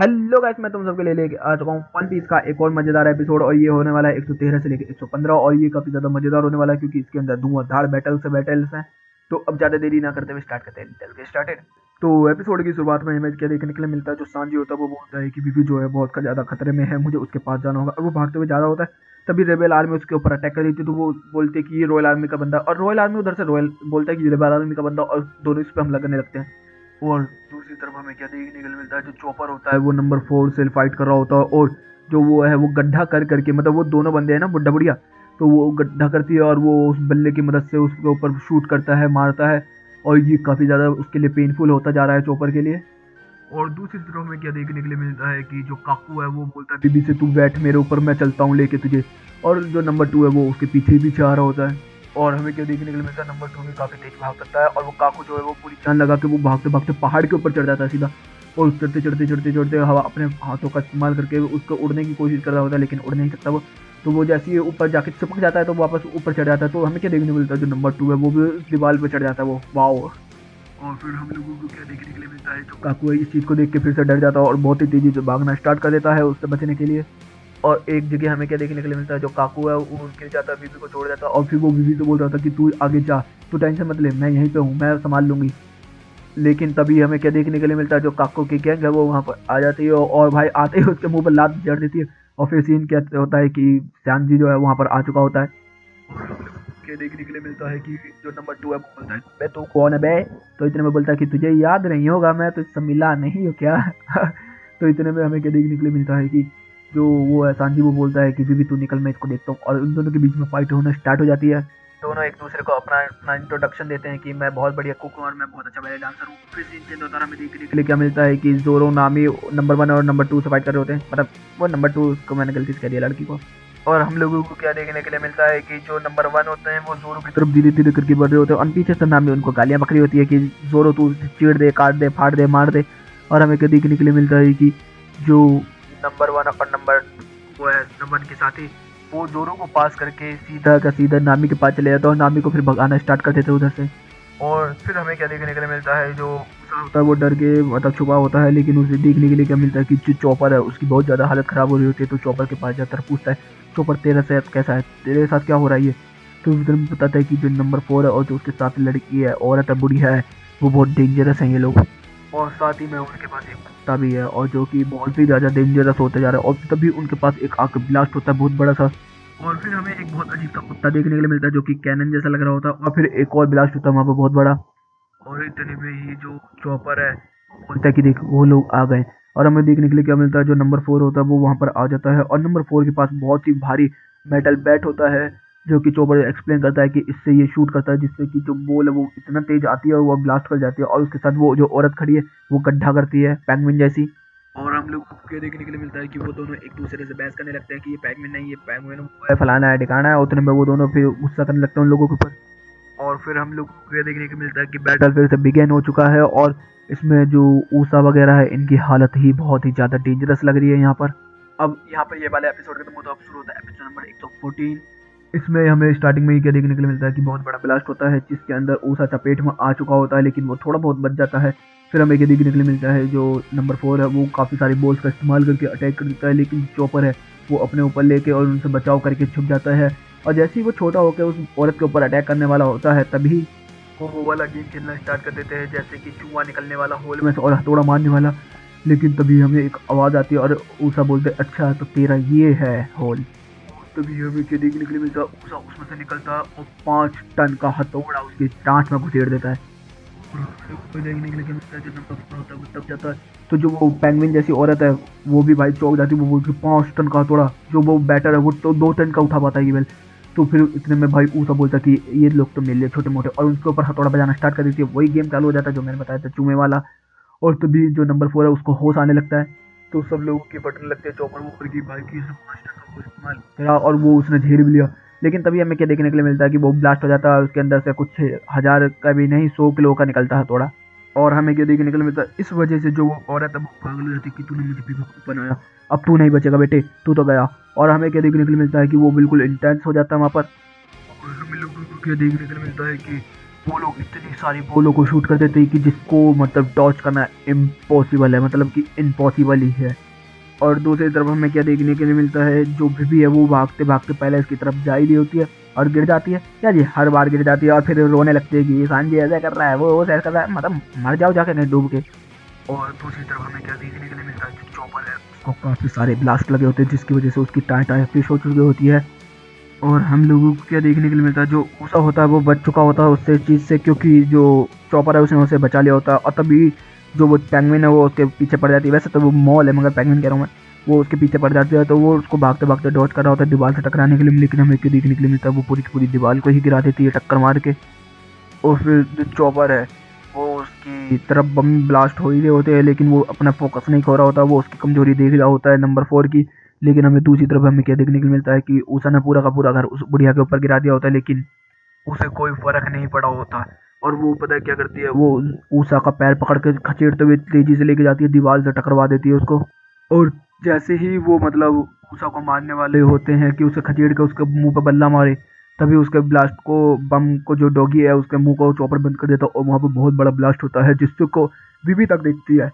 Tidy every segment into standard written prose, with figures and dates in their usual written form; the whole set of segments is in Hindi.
हेलो गाइस, मैं तुम सबके लिए लेके आ चुका हूँ वन पीस का एक और मजेदार एपिसोड। और ये होने वाला है 113 से लेकर 115। और ये काफी ज्यादा मजेदार होने वाला है क्योंकि इसके अंदर धुआंधार बैटल्स हैं। तो अब ज्यादा देरी ना करते हुए स्टार्ट करते हैं। चल के स्टार्टेड। तो एपिसोड की शुरुआत में हमें क्या देखने के लिए मिलता है, जो सांजी होता है वो बोलता है कि बीबी जो है बहुत ज्यादा खतरे में है, मुझे उसके पास जाना होगा। और वो भागते हुए जा रहा होता है, तभी रेबेल आर्मी उसके ऊपर अटैक कर रही थी। तो वो बोलते हैं कि ये रॉयल आर्मी का बंदा, और रॉयल आर्मी उधर से रॉयल बोलता है कि रेबेल आर्मी का बंदा, और दोनों इस पर हमला करने लगते हैं। और दूसरी तरफ हमें क्या देखने को मिलता है, जो चॉपर होता है वो नंबर 4 से फाइट कर रहा होता है। और जो वो है वो गड्ढा कर करके, मतलब वो दोनों बंदे हैं ना बुढ़ा बुढ़िया, तो वो गड्ढा करती है और वो उस बल्ले की मदद से उसके ऊपर शूट करता है, मारता है। और ये काफ़ी ज़्यादा उसके लिए पेनफुल होता जा रहा है चॉपर के लिए। और दूसरी तरफ में क्या देखने के लिए मिलता है कि जो काकू है वो बोलता है बीबी से, तू बैठ मेरे ऊपर, मैं चलता हूँ लेके तुझे। और जो नंबर 2 है वो उसके पीछे पीछे आ रहा होता है। और हमें क्या देखने के लिए मिलता है, नंबर 2 भी काफी तेज भाग सकता है। और वो काकू जो है वो पूरी जान लगा के वो भागते भागते पहाड़ के ऊपर चढ़ जाता है सीधा। और चढ़ते चढ़ते चढ़ते चढ़ते हवा अपने हाथों का इस्तेमाल करके उसको उड़ने की कोशिश कर रहा होता है, लेकिन उड़ नहीं सकता वो। तो वो जैसे ही ऊपर जाके चिपक जाता है तो वापस ऊपर चढ़ जाता है। तो हमें क्या देखने को मिलता है, जो नंबर 2 है वो भी उस दीवार पे चढ़ जाता है वो। वाओ। और फिर हम लोगों को क्या देखने के लिए मिलता है, जो काकू है इस चीज़ को देख के फिर से डर जाता है और बहुत ही तेजी से भागना स्टार्ट कर देता है उससे बचने के लिए। और एक जगह हमें क्या देखने के लिए मिलता है, जो काकू है वो गिर जाता है, बीबी को छोड़ जाता है। और फिर वो बीबी से बोल रहा था कि तू आगे जा, तू टेंशन मत ले, मैं यहीं पे हूँ, मैं संभाल लूंगी। लेकिन तभी हमें क्या देखने के लिए मिलता है, जो काकू की गैंग है वो वहाँ पर आ जाती है। और भाई आते ही उसके मुंह पर लात जड़ देती है। और फिर सीन क्या होता है कि श्याम जी जो है वहाँ पर आ चुका होता है। और हम लोग के देखने के लिए मिलता है कि जो नंबर 2 है वो बोलता है, बे तू कौन है बे? तो इतने में बोलता है कि तुझे याद नहीं होगा, मैं तो इससे मिला नहीं हूँ क्या? तो इतने में हमें क्या देखने के लिए मिलता है कि जो वो है सांजी, वो बोलता है कि बीबी तू निकल, मैं इसको देखता हूँ। और उन दोनों के बीच में फाइट होना स्टार्ट हो जाती है। दोनों एक दूसरे को अपना अपना इंट्रोडक्शन देते हैं कि मैं बहुत बढ़िया कुक हूँ और मैं बहुत अच्छा बैले डांसर हूँ। फिर सीन चेंज होता है, हमें देखने के लिए क्या मिलता है कि जोरो नामी नंबर 1 और नंबर 2 से फाइट कर रहे होते हैं। मतलब वो नंबर 2 को मैंने गलती से कह दिया, लड़की को। और हम लोगों को क्या देखने के लिए मिलता है कि जो नंबर 1 होते हैं वो जोरो की तरफ धीरे धीरे करके बढ़ रहे होते हैं। और पीछे से नामी उनको गालियां बकरी होती है कि जोरो तू चीड़ दे, काट दे, फाड़ दे, मार दे। और हमें क्या देखने के लिए मिलता है कि जो नंबर 1 और नंबर वो है नंबर 1 के साथी, वो जोरो को पास करके सीधा का सीधा नामी के पास चले जाता है और नामी को फिर भगाना स्टार्ट कर देते हैं उधर से। और फिर हमें क्या देखने के लिए मिलता है, जो उषा होता है वो डर के मतलब छुपा होता है, लेकिन उसे देखने के लिए क्या मिलता है कि जो चॉपर है उसकी बहुत ज़्यादा हालत ख़राब हो रही होती है। तो चॉपर के पास जाकर पूछता है, चॉपर तेरा सेहत कैसा है, तेरे साथ क्या हो रहा है ये? तो उधर में बताता है कि जो नंबर 4 है और जो उसके साथ लड़की है, औरत है, बुढ़ी है, वो बहुत डेंजरस हैं ये लोग। और साथ ही में उनके पास एक कुत्ता भी है और जो कि बहुत ही ज़्यादा डेंजरस होते जा रहा है। और तभी उनके पास एक आग ब्लास्ट होता है बहुत बड़ा सा। और फिर हमें एक बहुत अजीब सा कुत्ता देखने के लिए मिलता है, जो कि कैनन जैसा लग रहा होता है। और फिर एक और ब्लास्ट होता है वहाँ पर बहुत बड़ा। और इतने में ही जो चॉपर है वो बोलता है कि देख वो लोग आ गए। और हमें देखने के लिए क्या मिलता है, जो नंबर 4 होता है वो वहाँ पर आ जाता है। और नंबर 4 के पास बहुत ही भारी मेटल बैट होता है, जो कि चॉपर एक्सप्लेन करता है कि इससे ये शूट करता है, जिससे कि जो बॉल है वो इतना तेज आती है और वो ब्लास्ट कर जाती है। और उसके साथ वो जो औरत खड़ी है वो गड्ढा करती है पैंगविन जैसी। और हम लोग को देखने के लिए मिलता है कि वो दोनों एक दूसरे से बहस करने लगते हैं कि ये पैंगविन नहीं, ये पैंगविन वो है, फलाना है, ठिकाना है। उतने में वो दोनों फिर गुस्सा करने लगते हैं उन लोगों के ऊपर। और फिर हम लोग को ये देखने को मिलता है कि बैटल फिर से बिगेन हो चुका है। और इसमें जो ऊषा वगैरह है इनकी हालत ही बहुत ही ज़्यादा डेंजरस लग रही है यहाँ पर। अब यहाँ पर ये वाला एपिसोड खत्म होता है, अब शुरू होता है एपिसोड नंबर 114। इसमें हमें स्टार्टिंग में ही क्या देखने को मिलता है कि बहुत बड़ा ब्लास्ट होता है, जिसके अंदर ऊषा चपेट में आ चुका होता है, लेकिन वो थोड़ा बहुत बच जाता है। फिर हमें क्या देखने को मिलता है, जो नंबर 4 है वो काफ़ी सारी बॉल्स का इस्तेमाल करके अटैक कर देता है, लेकिन चॉपर है वो अपने ऊपर लेके और उनसे बचाव करके छुप जाता है। और जैसे ही वो छोटा होकर उस औरत के ऊपर अटैक करने वाला होता है, तभी वो वाला गेम खेलना स्टार्ट कर देते हैं, जैसे कि चूहा निकलने वाला होल में से और हथौड़ा मारने वाला। लेकिन तभी हमें एक आवाज़ आती है और ऊषा बोलते हैं, अच्छा तो तेरा ये है होल। तभी हमें क्या देखने के लिए मिलता है, ऊषा उसमें से निकलता है और 5 टन का हथौड़ा उसकी टाँट में घुसेड़ देता है। और हमें देखने के लिए क्या मिलता है, जो नंबर 4 होता है वो तब जाता है। तो जो वो पेंगुइन जैसी औरत है वो भी भाई चौंक जाती है, वो बोलती है 5 टन का हथौड़ा, जो वो बैटर है वो तो 2 टन का उठा पाता है केवल। तो फिर इतने में भाई ऊषा बोलता है कि ये लोग तो मेरे लिए छोटे मोटे, और उनके ऊपर हथौड़ा बजाना स्टार्ट कर देती है। वही गेम चालू हो जाता है जो मैंने बताया था, चूहे वाला। और तभी जो नंबर 4 है उसको होश आने लगता है। तो सब लोगों के बटन लगते हैं चौपर ऊपर की, भाई की इसने 5 टन का वो इस्तेमाल करा और वो उसने झेल भी लिया। लेकिन तभी हमें क्या देखने के लिए मिलता है कि वो ब्लास्ट हो जाता है, उसके अंदर से कुछ 1000 का भी नहीं 100 किलो का निकलता है थोड़ा। और हमें क्या देखने के लिए मिलता है, इस वजह से जो वो औरत है वो पागल हो जाती है कि तूने मुझे बेवकूफ़ बनाया, अब तू नहीं बचेगा बेटे, तू तो गया। और हमें क्या देखने के लिए मिलता है कि वो बिल्कुल इंटेंस हो जाता है वहाँ पर। और हमें लोगों को क्या देखने के लिए मिलता है कि वो लोग इतनी सारी बॉलों को शूट कर देते हैं कि जिसको मतलब डॉच करना इम्पॉसिबल है, मतलब कि इम्पॉसिबल ही है। और दूसरी तरफ हमें क्या देखने के लिए मिलता है, जो भी है वो भागते भागते पहले इसकी तरफ जा ही रही होती है और गिर जाती है। क्या जी, हर बार गिर जाती है और फिर रोने लगती है कि ये सांजी ऐसा कर रहा है, वो ऐसा कर रहा है, मतलब मर जाओ जाके कहीं डूब के। और दूसरी तरफ हमें क्या देखने के लिए मिलता है, जो चॉपर है उसको काफ़ी सारे ब्लास्ट लगे होते हैं जिसकी वजह से उसकी टाँग टाँग फिश हो चुकी होती है। और हम लोगों को क्या देखने के लिए मिलता है, जो ऊषा होता है वो बच चुका होता है उससे चीज़ से, क्योंकि जो चॉपर है उसने उसे बचा लिया होता है। और तभी जो वो पेंगुइन है वो उसके पीछे पड़ जाती है। वैसे तो वो मॉल है मगर पेंगुइन कह रहा हूँ मैं, वो उसके पीछे पड़ जाती है। तो वो उसको भागते भागते डॉज कर रहा होता है दीवार से टकराने के लिए, लेकिन हमें क्या देखने के लिए मिलता है, वो पूरी की पूरी दीवार को ही गिरा देती है टक्कर मार के। और फिर जो चॉपर है वो उसकी तरफ बम ब्लास्ट हो ही रहे होते हैं, लेकिन वो अपना फोकस नहीं खो रहा होता, वो उसकी कमजोरी देख रहा होता है नंबर 4 की। लेकिन हमें दूसरी तरफ हमें क्या देखने को मिलता है कि ऊषा ने पूरा का पूरा घर उस बुढ़िया के ऊपर गिरा दिया होता है, लेकिन उसे कोई फर्क नहीं पड़ा होता। और वो पता है क्या करती है, वो ऊषा का पैर पकड़ के खचेड़ते हुए तेजी से लेके जाती है, दीवार से टकरवा देती है उसको। और जैसे ही वो मतलब ऊषा को मारने वाले होते हैं कि उसे खचेड़ के उसके मुंह पे बल्ला मारे, तभी उसके ब्लास्ट को बम को जो डॉगी है उसके मुंह को चॉपर बंद कर देता है और वहाँ पे बहुत बड़ा ब्लास्ट होता है जिससे को बीबी तक देखती है।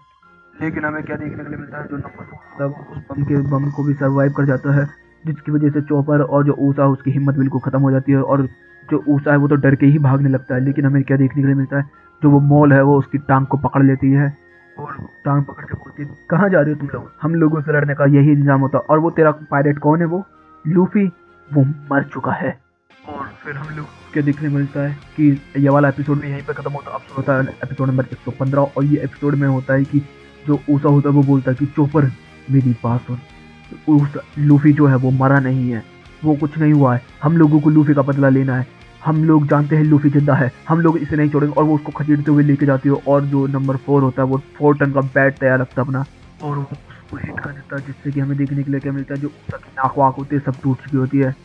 लेकिन हमें क्या देखने के लिए मिलता है, जो नंबर 4 होता है वो उस बम को भी सर्वाइव कर जाता है, जिसकी वजह से चॉपर और जो ऊषा उसकी हिम्मत बिल्कुल खत्म हो जाती है। और जो ऊषा है वो तो डर के ही भागने लगता है। लेकिन हमें क्या देखने के लिए मिलता है, जो वो मॉल है वो उसकी टांग को पकड़ लेती है और टांग पकड़ के बोलती है, कहाँ जा रहे हो तुम लोग, हम लोगों से लड़ने का यही इंतजाम होता। और वो तेरा पायलट कौन है, वो लूफी, वो मर चुका है। और फिर हम लोग के देखने मिलता है कि ये वाला एपिसोड भी यहीं पर खत्म होता है। अब शुरू होता है एपिसोड नंबर 115। और ये एपिसोड में होता है कि जो ऊषा होता है वो बोलता है कि चॉपर मेरी बात सुन, लूफी जो है वो मरा नहीं है, वो कुछ नहीं हुआ है, हम लोगों को लूफी का बदला लेना है, हम लोग जानते हैं लूफी जिंदा है, हम लोग इसे नहीं छोड़ेंगे। और वो उसको खदेड़ते हुए लेके जाती है और जो नंबर 4 होता है वो 4 टन का बैट तैयार रखता है अपना, और वो उसको हिट कर देता है, जिससे कि हमें देखने के लिए क्या मिलता है, जो ऊषा की नाक वाक होती है सब टूट चुकी होती है।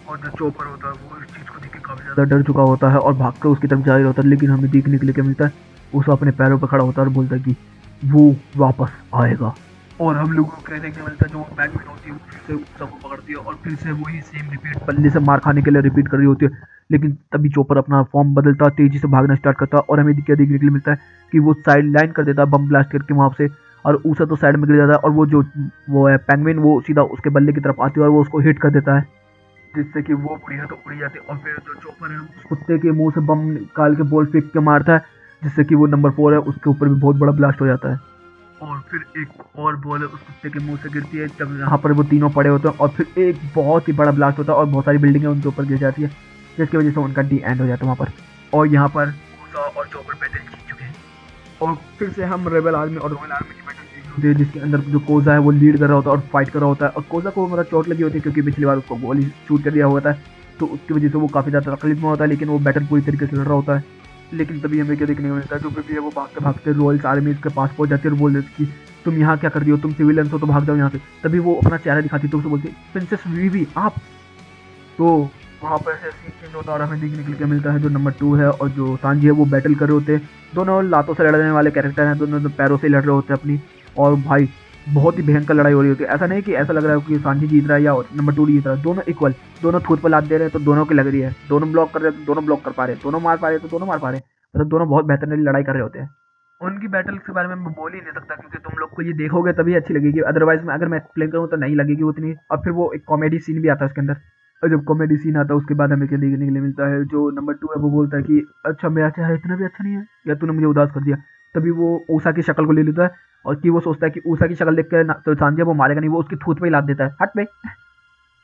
और जो चॉपर होता है वो इस चीज़ को देख के काफ़ी ज़्यादा डर चुका होता है और भाग कर उसकी तरफ जा रहा होता है। लेकिन हमें देखने के लिए क्या मिलता है, ऊषा अपने पैरों पर खड़ा होता है और बोलता है कि वो वापस आएगा। और हम लोगों को देखने को मिलता है, जो बैटमैन होती है वो फिर से ऊषा को पकड़ती है और फिर से वही सेम रिपीट बल्ले से मार खाने के लिए रिपीट कर रही होती है। लेकिन तभी चॉपर अपना फॉर्म बदलता है, तेजी से भागना स्टार्ट करता है और हमें क्या देखने के लिए मिलता है कि वो साइड लाइन कर देता है बम ब्लास्ट करके वहाँ से। और ऊषा तो साइड में गिर जाता है और वो जो वो है पेंगुइन वो सीधा उसके बल्ले की तरफ आती है और वो उसको हिट कर देता है, जिससे कि वो बुढ़िया तो उड़ी जाती है। और फिर जो चॉपर है उस कुत्ते के मुंह से बम निकाल के बॉल फेंक के मारता है, जिससे कि वो नंबर 4 है उसके ऊपर भी बहुत बड़ा ब्लास्ट हो जाता है। और फिर एक और बॉल उस कुत्ते के मुंह से गिरती है जब यहाँ पर वो तीनों पड़े होते हैं, और फिर एक बहुत ही बड़ा ब्लास्ट होता है और बहुत सारी बिल्डिंगें उनके ऊपर गिर जाती है, जिसकी वजह से उनका डी एंड हो जाता है वहाँ पर। और यहाँ पर ऊषा और चॉपर बैटल जीत चुके हैं। और फिर से हम रेबल आर्मी और रॉयल आर्मी की बैटल देख रहे होते हैं, जिसके अंदर जो कोजा है वो लीड कर रहा होता है और फाइट कर रहा होता है। और कोजा को मतलब चोट लगी होती है क्योंकि पिछली बार उसको गोली शूट कर दिया हुआ था, तो उसकी वजह से वो काफ़ी ज़्यादा तकलीफ में होता है, लेकिन वो बैटल पूरी तरीके से लड़ रहा होता है। लेकिन तभी हमें क्या देखने को मिलता है, जो भी है वो भागते भागते रॉयल आर्मी के पास पहुंच जाती है और बोल देती कि तुम यहाँ क्या कर रही हो, तुम सिविलियंस हो तो भाग जाओ यहाँ से। तभी वो अपना चेहरा दिखाती तो उसे बोलती प्रिंसेस वीवी आप। तो वहाँ पर ऐसे सीन चेंज होता है और हमें देखने के लिए क्या मिलता है, जो नंबर 2 है और जो सांजी है वो बैटल कर रहे होते हैं। दोनों लातों से लड़ने वाले कैरेक्टर हैं, दोनों पैरों से लड़ रहे होते हैं अपनी। और भाई बहुत ही भयंकर लड़ाई हो रही होती है। ऐसा नहीं कि ऐसा लग रहा है कि सांजी जीत रहा है या नंबर 2 जीत रहा है, दोनों इक्वल, दोनों थूत पर लात दे रहे हैं तो दोनों की लग रही है, दोनों ब्लॉक कर रहे हैं तो दोनों ब्लॉक कर पा रहे हैं, दोनों मार पा रहे हैं तो दोनों मार पा रहे हैं, मतलब दोनों बहुत बेहतरीन लड़ाई कर रहे होते हैं। उनकी बैटल्स के बारे में मैं बोल ही नहीं सकता क्योंकि तुम लोग को ये देखोगे तभी अच्छी लगेगी, अदरवाइज में अगर मैं एक्सप्लेन करूँ तो नहीं लगेगी उतनी। और फिर वो एक कॉमेडी सीन भी आता है उसके अंदर, और जब कॉमेडी सीन आता है उसके बाद हमें क्या देखने के लिए मिलता है, जो नंबर 2 है वो बोलता है कि अच्छा मेरा चेहरा इतना भी अच्छा नहीं है या तूने मुझे उदास कर दिया। तभी वो ऊषा की शक्ल को ले लेता है और कि वो सोचता है कि ऊषा की शक्ल देख कर तो सांझे वो मारेगा नहीं, वो उसकी थूत पे ही लाद देता है, हट बे।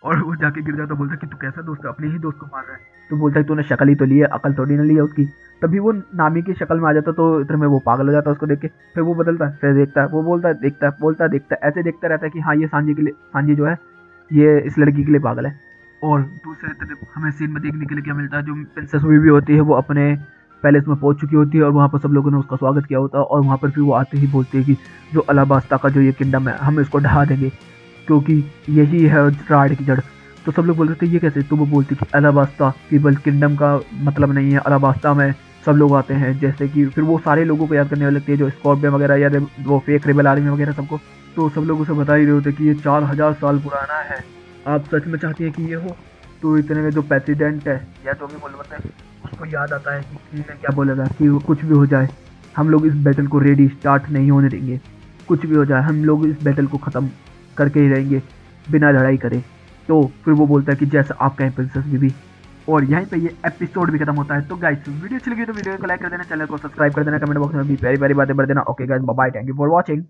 और वो जाके गिर जाता, बोलता है कि तू कैसा दोस्त है, अपने ही दोस्त को मार रहा है। तो बोलता है तूने शक्ल ही तो ली है, अकल थोड़ी ना ली है उसकी। तभी वो नामी की शक्ल में आ जाता तो इतने में वो पागल हो जाता है उसको देख के। फिर वो बदलता है, फिर देखता है, वो बोलता है, देखता है, बोलता है, देखता है, ऐसे देखता रहता है कि हाँ ये सांझी के लिए, सांझी जो है ये इस लड़की के लिए पागल है। और दूसरे तरफ हमें सीन में देखने के लिए क्या मिलता है, जो प्रिंसेस बीवी होती है वो अपने पैलेस में पहुंच चुकी होती है और वहाँ पर सब लोगों ने उसका स्वागत किया होता है। और वहाँ पर फिर वो आते ही बोलती है कि जो अलाबास्ता का जो ये किंगडम है हम इसको ढहा देंगे क्योंकि यही है राड की जड़। तो सब लोग बोल रहे थे ये कैसे, तो वो बोलती कि अलाबास्ता पीपल किंगडम का मतलब नहीं है, अलाबास्ता में सब लोग आते हैं, जैसे कि फिर वो सारे लोगों को याद करने लगती है जो स्कॉर्पियन वगैरह या वो फेक रेबल आर्मी वगैरह सबको। तो सब लोग उसे बता ही रहे होते कि ये 4000 साल पुराना है, आप सच में चाहती हैं कि ये हो। तो इतने में जो प्रेसिडेंट है या जो भी बोल बताए उसको याद आता है कि किंग ने क्या बोला था कि कुछ भी हो जाए हम लोग इस बैटल को रेडी स्टार्ट नहीं होने देंगे, कुछ भी हो जाए हम लोग इस बैटल को ख़त्म करके ही रहेंगे बिना लड़ाई करे। तो फिर वो बोलता है कि जैसा आप कहें प्रिंसेस बीबी। और यहीं पे ये एपिसोड भी खत्म होता है। तो गाइस वीडियो अच्छी लगी तो वीडियो को लाइक कर देना, चैनल को सब्सक्राइब कर देना, कमेंट बॉक्स में भी प्यारी प्यारी बातें भर देना। Okay guys, bye bye, thank you for watching.